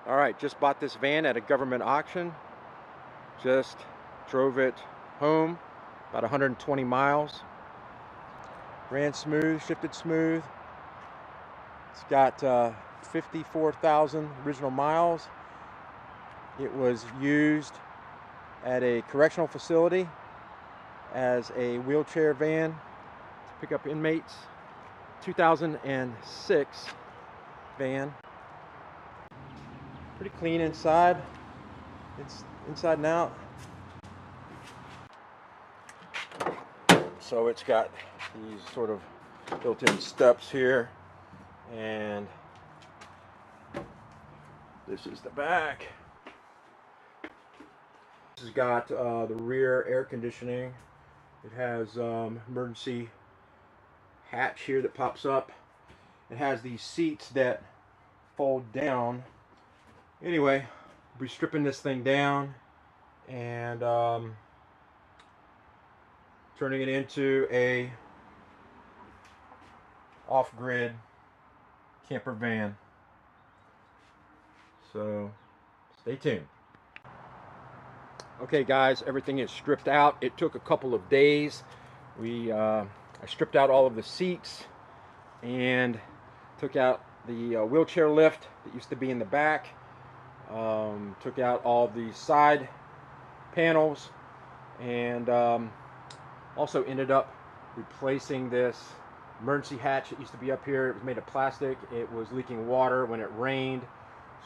All right, just bought this van at a government auction. Just drove it home, about 120 miles. Ran smooth, shifted smooth. It's got 54,000 original miles. It was used at a correctional facility as a wheelchair van to pick up inmates. 2006 van. Pretty clean inside. It's inside and out. So it's got these sort of built-in steps here, and this is the back. This has got the rear air conditioning. It has emergency hatch here that pops up. It has these seats that fold down. Anyway, we'll be stripping this thing down and turning it into a off-grid camper van. So stay tuned. Okay guys, everything is stripped out. It took a couple of days. I stripped out all of the seats and took out the wheelchair lift that used to be in the back. Took out all the side panels, and also ended up replacing this emergency hatch that used to be up here. It was made of plastic. It was leaking water when it rained,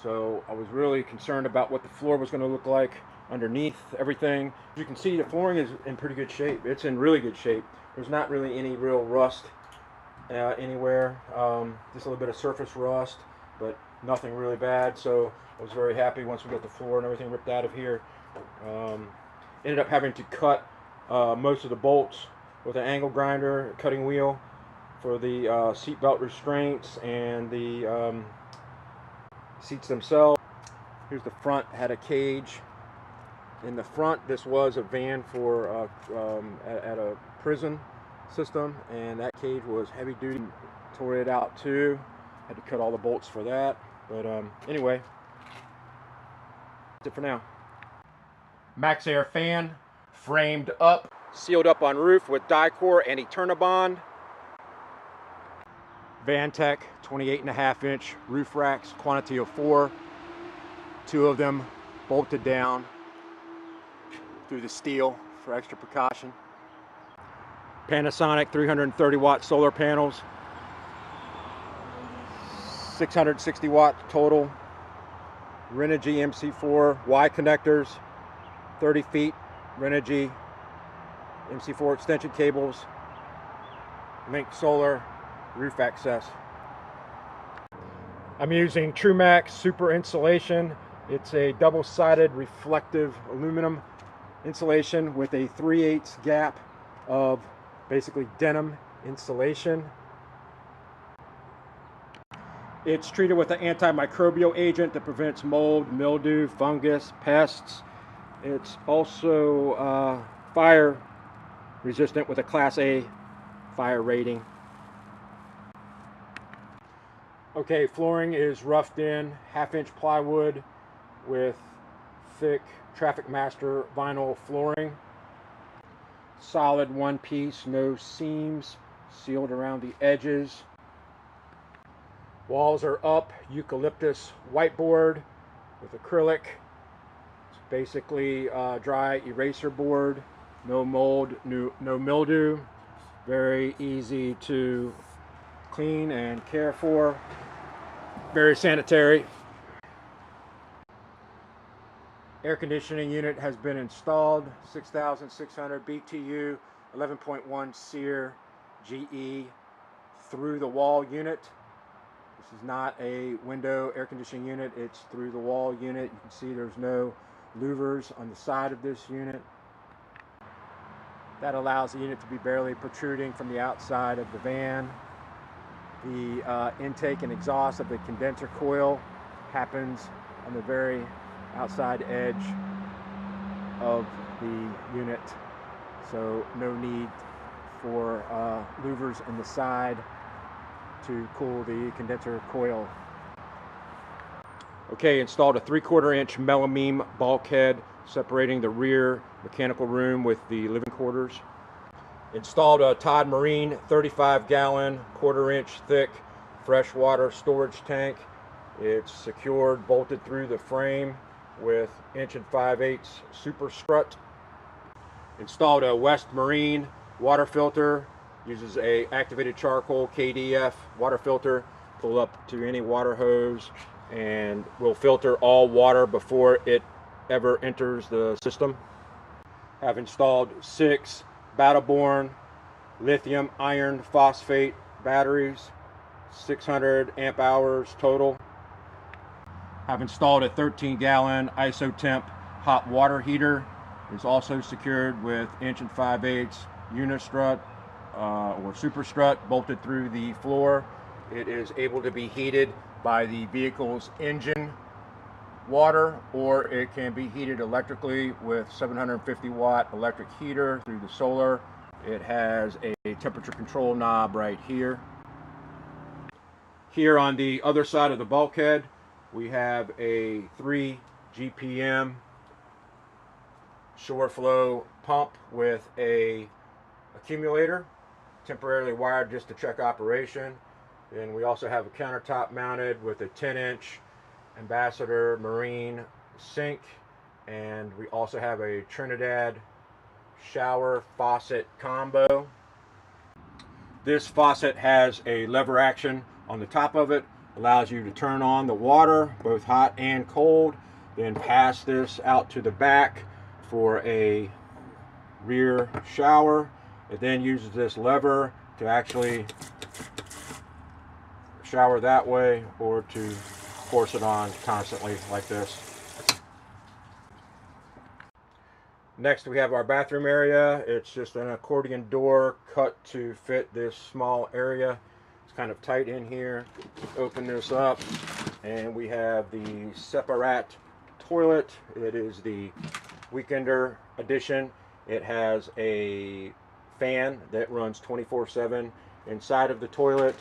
so I was really concerned about what the floor was going to look like underneath everything. As you can see, the flooring is in pretty good shape. It's in really good shape. There's not really any real rust anywhere. Just a little bit of surface rust, but nothing really bad. So I was very happy once we got the floor and everything ripped out of here. Ended up having to cut most of the bolts with an angle grinder, cutting wheel, for the seat belt restraints and the seats themselves. Here's the front. Had a cage in the front. This was a van for at a prison system, and that cage was heavy duty. Tore it out too. Had to cut all the bolts for that. But anyway, that's it for now. Max Air fan, framed up, sealed up on roof with Dicor and Eternabond. Vantech 28.5-inch roof racks, quantity of 4. 2 of them bolted down through the steel for extra precaution. Panasonic 330 watt solar panels, 660 watt total. Renogy MC4 Y connectors, 30 feet Renogy MC4 extension cables, link solar, roof access. I'm using TruMax Super Insulation. It's a double-sided reflective aluminum insulation with a 3/8 gap of basically denim insulation. It's treated with an antimicrobial agent that prevents mold, mildew, fungus, pests. It's also fire resistant with a Class A fire rating. Okay, flooring is roughed in, 1/2-inch plywood with thick Traffic Master vinyl flooring. Solid one piece, no seams, sealed around the edges. Walls are up, eucalyptus whiteboard with acrylic. It's basically dry eraser board, no mold, no mildew. Very easy to clean and care for. Very sanitary. Air conditioning unit has been installed. 6,600 BTU, 11.1 SEER GE through the wall unit. This is not a window air conditioning unit, it's through the wall unit. You can see there's no louvers on the side of this unit. That allows the unit to be barely protruding from the outside of the van. The intake and exhaust of the condenser coil happens on the very outside edge of the unit, so no need for louvers in the side to cool the condenser coil. Okay, installed a 3/4 inch melamine bulkhead separating the rear mechanical room with the living quarters. Installed a Todd Marine 35-gallon, 1/4 inch thick freshwater storage tank. It's secured, bolted through the frame with 1 5/8 super strut. Installed a West Marine water filter. Uses a activated charcoal KDF water filter. Pull up to any water hose and will filter all water before it ever enters the system. Have installed 6 Battleborn lithium iron phosphate batteries, 600 amp hours total. Have installed a 13-gallon IsoTemp hot water heater. It's also secured with 1 5/8 unistrut or super strut bolted through the floor. It is able to be heated by the vehicle's engine water, or it can be heated electrically with 750-watt electric heater through the solar. It has a temperature control knob right here. Here on the other side of the bulkhead, we have a 3 GPM shore flow pump with a accumulator, temporarily wired just to check operation. And we also have a countertop mounted with a 10-inch Ambassador Marine sink, and we also have a Trinidad shower faucet combo. This faucet has a lever action on the top of it, allows you to turn on the water both hot and cold, then pass this out to the back for a rear shower. It then uses this lever to actually shower that way, or to force it on constantly like this. Next, we have our bathroom area. It's just an accordion door cut to fit this small area. It's kind of tight in here. Open this up, and we have the separate toilet. It is the Weekender edition. It has a fan that runs 24/7 inside of the toilet,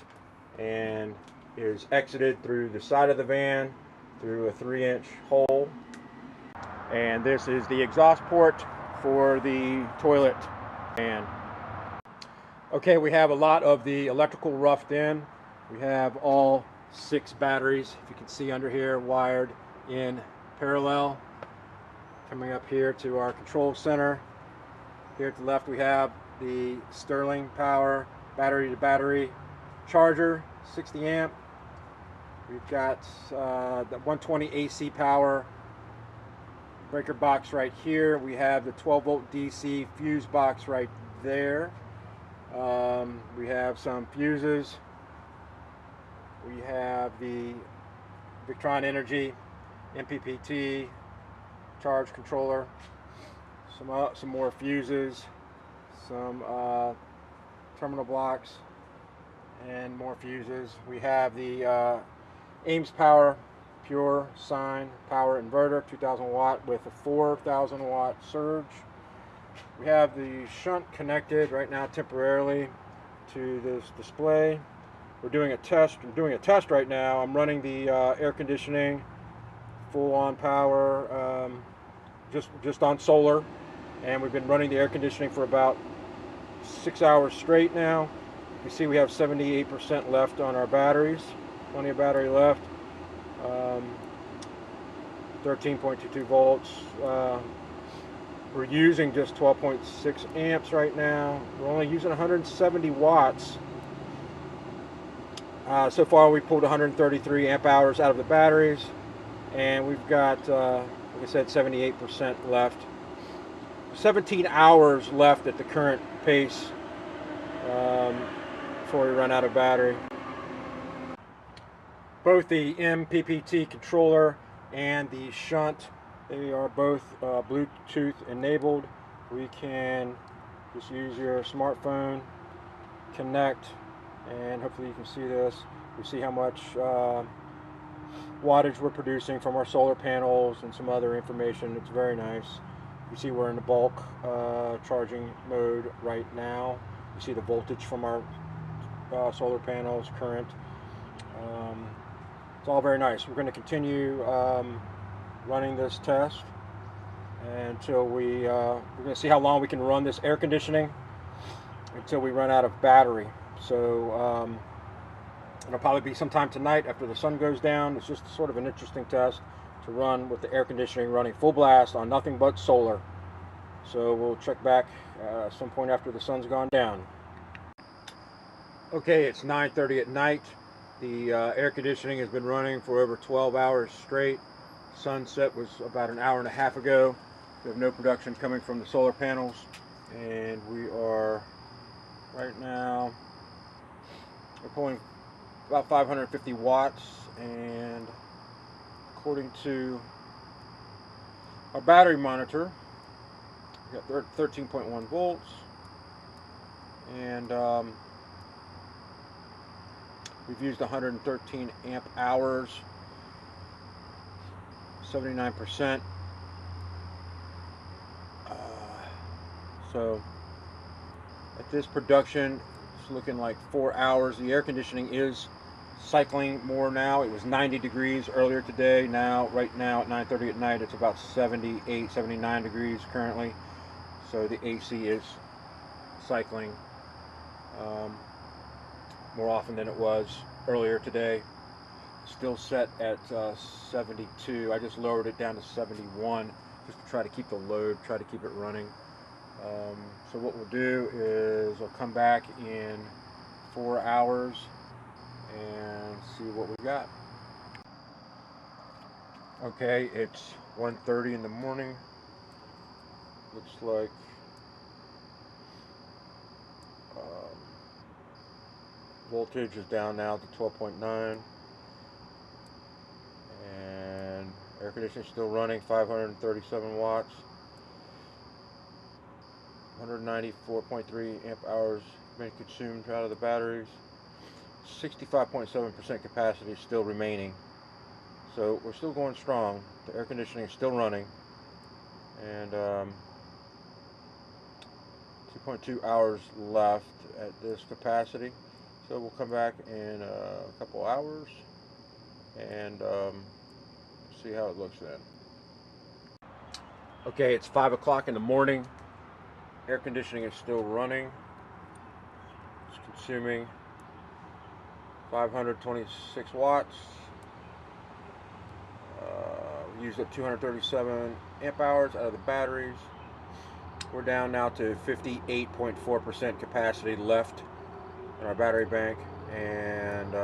and is exited through the side of the van through a 3-inch hole. And this is the exhaust port for the toilet fan. Okay, we have a lot of the electrical roughed in. We have all 6 batteries, if you can see under here, wired in parallel. Coming up here to our control center. Here at the left we have the Sterling Power battery to battery charger, 60 amp. We've got the 120 AC power breaker box right here. We have the 12 volt DC fuse box right there. We have some fuses. We have the Victron Energy MPPT charge controller. Some more fuses. Some terminal blocks and more fuses. We have the Ames Power Pure Sine Power Inverter, 2000 watt with a 4000 watt surge. We have the shunt connected right now temporarily to this display. We're doing a test. I'm doing a test right now. I'm running the air conditioning full on power, just on solar, and we've been running the air conditioning for about 6 hours straight now. You see we have 78% left on our batteries, plenty of battery left. 13.22 volts. We're using just 12.6 amps right now. We're only using 170 watts. So far we pulled 133 amp hours out of the batteries, and we've got, like I said, 78% left. 17 hours left at the current pace before we run out of battery. Both the MPPT controller and the shunt, they are both Bluetooth enabled. We can just use your smartphone, connect, and hopefully you can see this. You see how much wattage we're producing from our solar panels and some other information. It's very nice. You see we're in the bulk charging mode right now. You see the voltage from our solar panels, current. It's all very nice. We're going to continue running this test until we're going to see how long we can run this air conditioning until we run out of battery. So it'll probably be sometime tonight after the sun goes down. It's just sort of an interesting test to run with the air conditioning running full blast on nothing but solar. So we'll check back some point after the sun's gone down. Okay, it's 9:30 at night. The air conditioning has been running for over 12 hours straight. Sunset was about an hour and a half ago. We have no production coming from the solar panels, and we are right now, we're pulling about 550 watts, and according to our battery monitor, we got 13.1 volts, and we've used 113 amp hours, 79%. So at this production, it's looking like 4 hours. The air conditioning is cycling more now. It was 90 degrees earlier today. Right now at 9:30 at night, it's about 78, 79 degrees currently. So the AC is cycling more often than it was earlier today. Still set at 72. I just lowered it down to 71 just to try to keep the load, try to keep it running. So what we'll do is I'll come back in 4 hours and see what we got. Okay, it's 1:30 in the morning. Looks like voltage is down now to 12.9, and air conditioning still running, 537 watts, 194.3 amp hours been consumed out of the batteries. 65.7% capacity is still remaining, so we're still going strong. The air conditioning is still running, and 2.2 hours left at this capacity. So we'll come back in a couple hours and see how it looks then. Okay, it's 5 o'clock in the morning. Air conditioning is still running. It's consuming 526 watts. We used up 237 amp hours out of the batteries. We're down now to 58.4% capacity left in our battery bank, and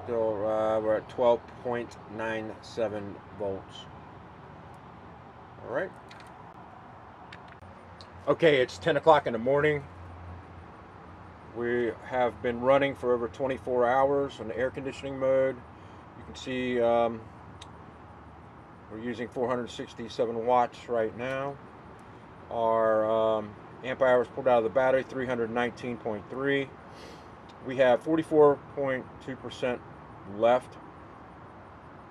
still we're at 12.97 volts. All right. Okay, it's 10 o'clock in the morning. We have been running for over 24 hours on the air conditioning mode. You can see we're using 467 watts right now. Our amp hours pulled out of the battery, 319.3. We have 44.2% left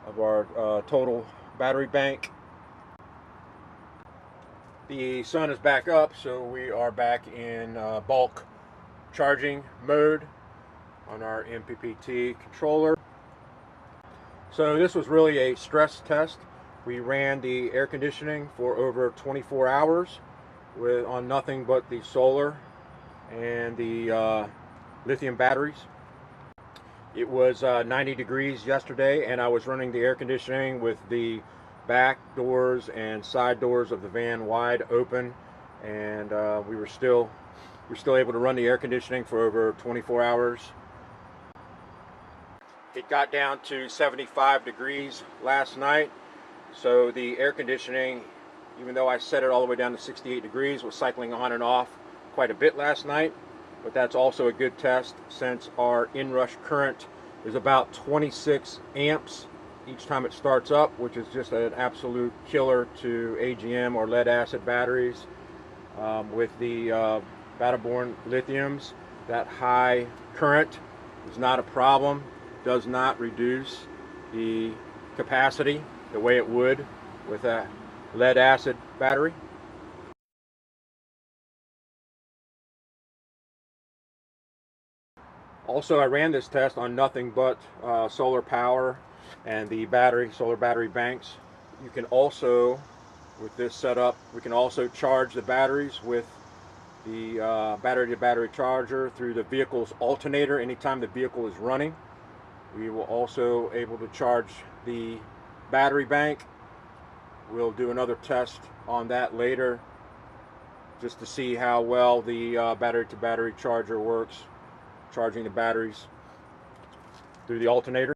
of our total battery bank. The sun is back up, so we are back in bulk charging mode on our MPPT controller. So this was really a stress test. We ran the air conditioning for over 24 hours on nothing but the solar and the lithium batteries. It was 90 degrees yesterday, and I was running the air conditioning with the back doors and side doors of the van wide open, and we were still able to run the air conditioning for over 24 hours. It got down to 75 degrees last night, so the air conditioning, even though I set it all the way down to 68 degrees, was cycling on and off quite a bit last night. But that's also a good test, since our inrush current is about 26 amps each time it starts up, which is just an absolute killer to AGM or lead acid batteries. With the Battle-Born lithiums, that high current is not a problem, does not reduce the capacity the way it would with a lead acid battery. Also, I ran this test on nothing but solar power and the solar battery banks. You can also, with this setup, we can also charge the batteries with the battery-to-battery charger through the vehicle's alternator anytime the vehicle is running. We will also able to charge the battery bank. We'll do another test on that later just to see how well the battery-to-battery charger works, charging the batteries through the alternator.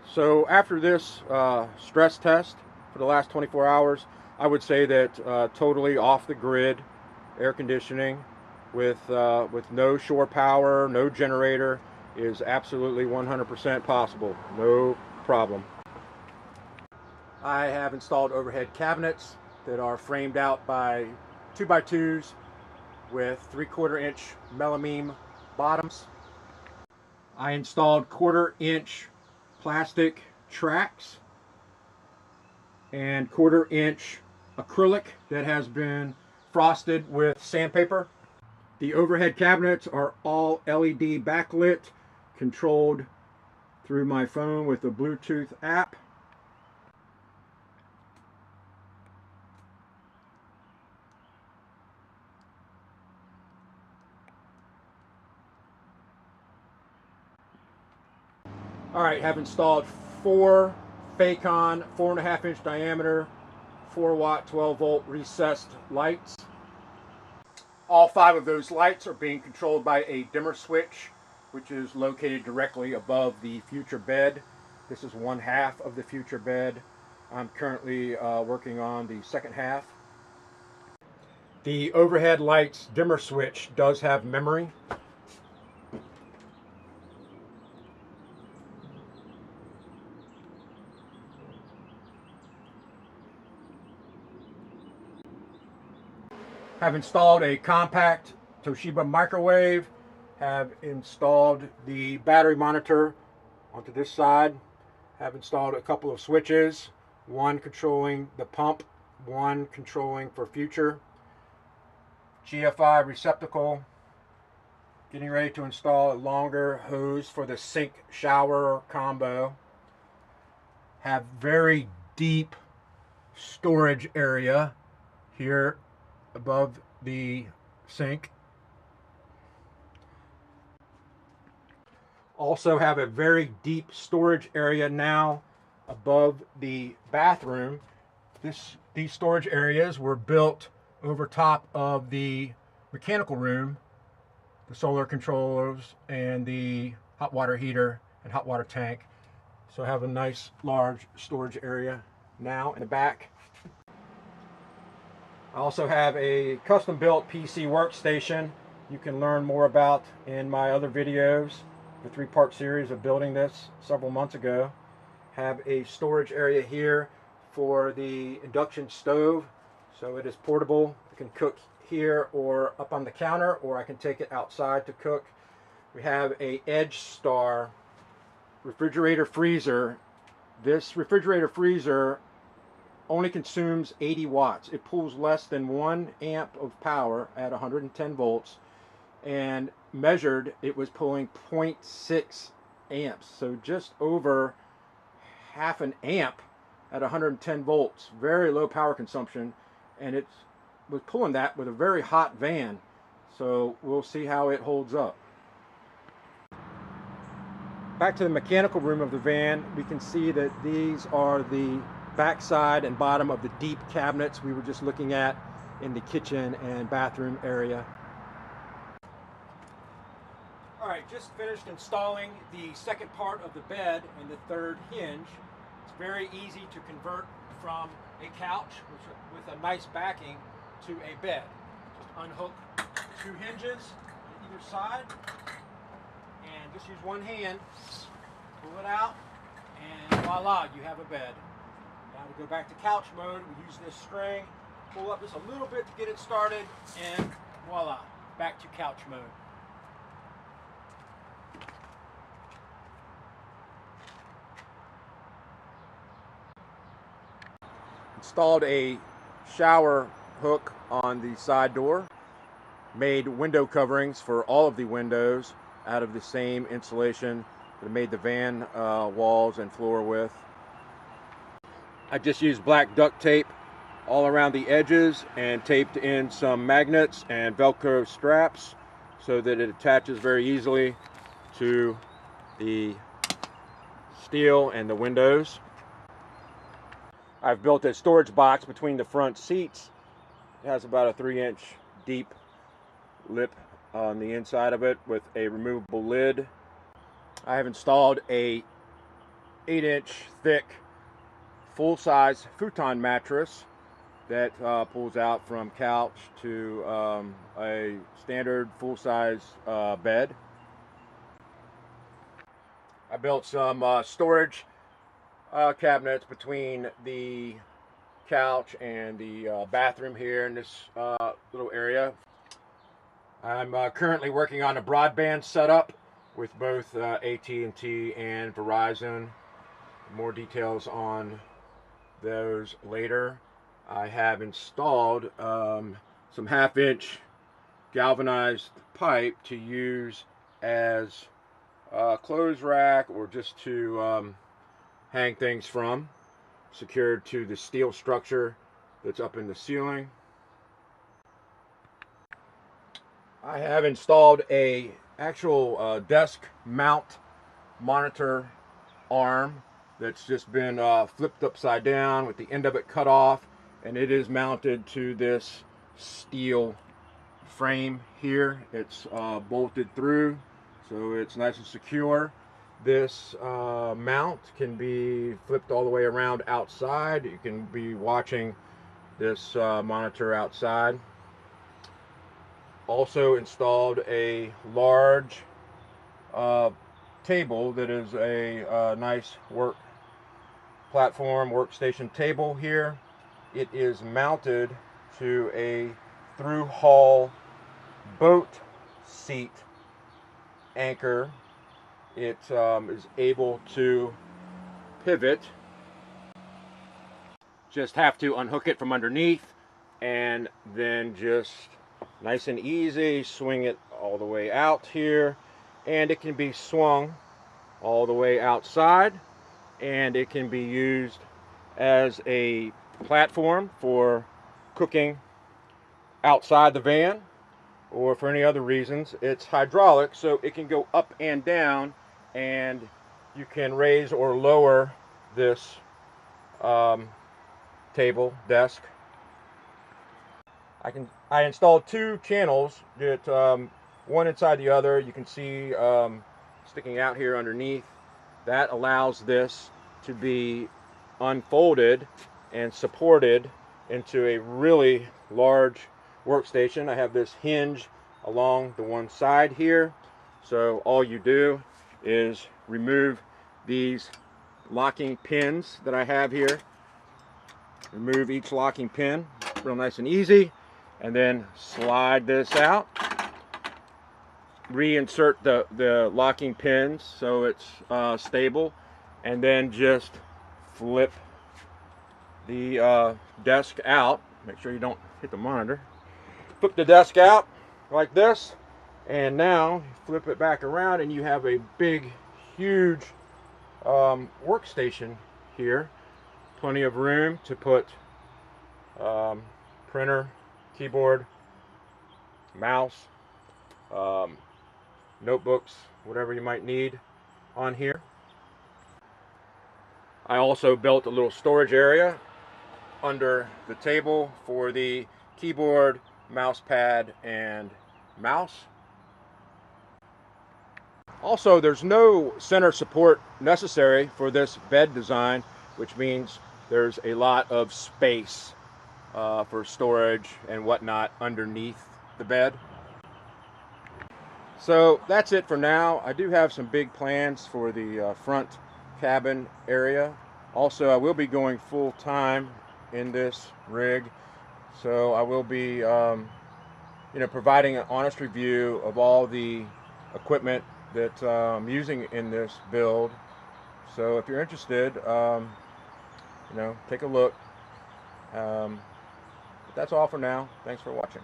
So after this stress test for the last 24 hours, I would say that totally off the grid air conditioning with no shore power, no generator is absolutely 100% possible. No problem. I have installed overhead cabinets that are framed out by 2x2s with 3/4 inch melamine bottoms. I installed 1/4 inch plastic tracks and 1/4 inch acrylic that has been frosted with sandpaper. The overhead cabinets are all LED backlit, controlled through my phone with a Bluetooth app. All right, have installed 4 Facon 4.5 inch diameter 4-watt 12-volt recessed lights. All 5 of those lights are being controlled by a dimmer switch, which is located directly above the future bed. This is 1/2 of the future bed. I'm currently working on the second half. The overhead lights dimmer switch does have memory. Have installed a compact Toshiba microwave, have installed the battery monitor onto this side, have installed a couple of switches, one controlling the pump, one controlling for future, GFI receptacle, getting ready to install a longer hose for the sink shower combo, have very deep storage area here above the sink. Also have a very deep storage area now above the bathroom. These storage areas were built over top of the mechanical room, the solar controllers, and the hot water heater and hot water tank. So I have a nice large storage area now in the back. I also have a custom built PC workstation you can learn more about in my other videos, the 3-part series of building this several months ago. Have a storage area here for the induction stove, so it is portable. I can cook here or up on the counter, or I can take it outside to cook. We have a Edge Star refrigerator freezer. This refrigerator freezer only consumes 80 watts. It pulls less than 1 amp of power at 110 volts, and measured it was pulling 0.6 amps, so just over half an amp at 110 volts. Very low power consumption, and it was pulling that with a very hot van, so we'll see how it holds up. Back to the mechanical room of the van, we can see that these are the backside and bottom of the deep cabinets we were just looking at in the kitchen and bathroom area. All right, just finished installing the second part of the bed and the third hinge. It's very easy to convert from a couch with a nice backing to a bed. Just unhook 2 hinges on either side and just use one hand, pull it out, and voila, you have a bed. Now to go back to couch mode, we use this string, pull up just a little bit to get it started, and voila, back to couch mode. Installed a shower hook on the side door, made window coverings for all of the windows out of the same insulation that I made the van walls and floor with. I just used black duct tape all around the edges and taped in some magnets and Velcro straps so that it attaches very easily to the steel and the windows. I've built a storage box between the front seats. It has about a 3-inch deep lip on the inside of it with a removable lid. I have installed a 8-inch thick full-size futon mattress that pulls out from couch to a standard full-size bed. I built some storage cabinets between the couch and the bathroom here in this little area. I'm currently working on a broadband setup with both AT&T and Verizon. More details on those later. I have installed some 1/2-inch galvanized pipe to use as a clothes rack or just to hang things from, secured to the steel structure that's up in the ceiling. I have installed a actual desk mount monitor arm that's just been flipped upside down with the end of it cut off, and it is mounted to this steel frame here. It's bolted through, so it's nice and secure. This mount can be flipped all the way around outside. You can be watching this monitor outside. Also installed a large table that is a nice work platform, workstation table here. It is mounted to a through-hull boat seat anchor. It is able to pivot. Just have to unhook it from underneath and then just nice and easy swing it all the way out here, and it can be swung all the way outside, and it can be used as a platform for cooking outside the van or for any other reasons. It's hydraulic, so it can go up and down, and you can raise or lower this table, desk. I installed 2 channels that one inside the other. You can see sticking out here underneath. That allows this to be unfolded and supported into a really large workstation. I have this hinge along the one side here, so all you do is remove these locking pins that I have here. Remove each locking pin, real nice and easy, and then slide this out. Reinsert the locking pins so it's stable, and then just flip the desk out. Make sure you don't hit the monitor. Flip the desk out like this, and now flip it back around, and you have a big, huge workstation here. Plenty of room to put printer, keyboard, mouse, notebooks, whatever you might need on here. I also built a little storage area under the table for the keyboard, mouse pad, and mouse. Also, there's no center support necessary for this bed design, which means there's a lot of space for storage and whatnot underneath the bed. So that's it for now. I do have some big plans for the front cabin area. Also, I will be going full time in this rig, so I will be providing an honest review of all the equipment that I'm using in this build. So if you're interested, take a look. But that's all for now. Thanks for watching.